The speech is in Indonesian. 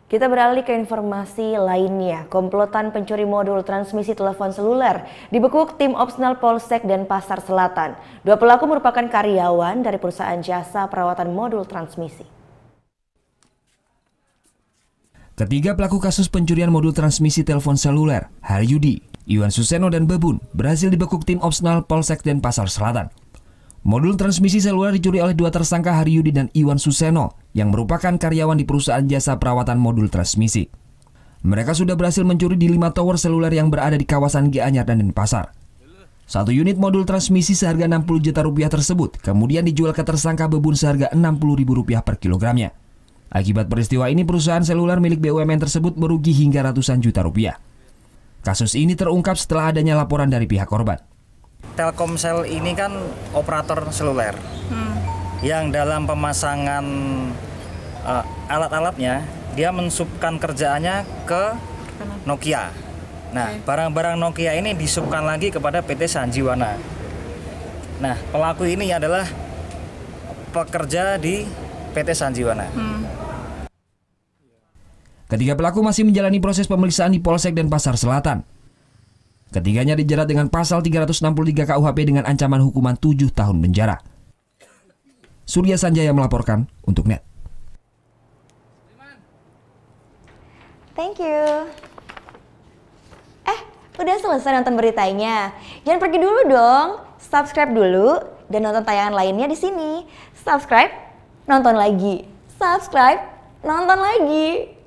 Kita beralih ke informasi lainnya. Komplotan pencuri modul transmisi telepon seluler dibekuk tim Opsnal Polsek Denpasar Selatan. Dua pelaku merupakan karyawan dari perusahaan jasa perawatan modul transmisi. Ketiga pelaku kasus pencurian modul transmisi telepon seluler, Haryudi, Iwan Suseno, dan Bebun, berhasil dibekuk tim Opsnal Polsek Denpasar Selatan. Modul transmisi seluler dicuri oleh dua tersangka Haryudi dan Iwan Suseno yang merupakan karyawan di perusahaan jasa perawatan modul transmisi. Mereka sudah berhasil mencuri di 5 tower seluler yang berada di kawasan Gianyar dan Denpasar. Satu unit modul transmisi seharga Rp60 juta tersebut kemudian dijual ke tersangka Bebun seharga Rp60.000 per kilogramnya. Akibat peristiwa ini perusahaan seluler milik BUMN tersebut merugi hingga ratusan juta rupiah. Kasus ini terungkap setelah adanya laporan dari pihak korban. Telkomsel ini kan operator seluler yang dalam pemasangan alat-alatnya dia mensubkan kerjaannya ke Nokia. Nah, barang-barang Nokia ini disubkan lagi kepada PT Sanjiwana. Nah, pelaku ini adalah pekerja di PT Sanjiwana. Ketiga pelaku masih menjalani proses pemeriksaan di Polsek Denpasar Selatan. Ketiganya dijerat dengan pasal 363 KUHP dengan ancaman hukuman 7 tahun penjara. Surya Sanjaya melaporkan untuk NET. Thank you. Udah selesai nonton beritanya? Jangan pergi dulu dong. Subscribe dulu dan nonton tayangan lainnya di sini. Subscribe, nonton lagi. Subscribe, nonton lagi.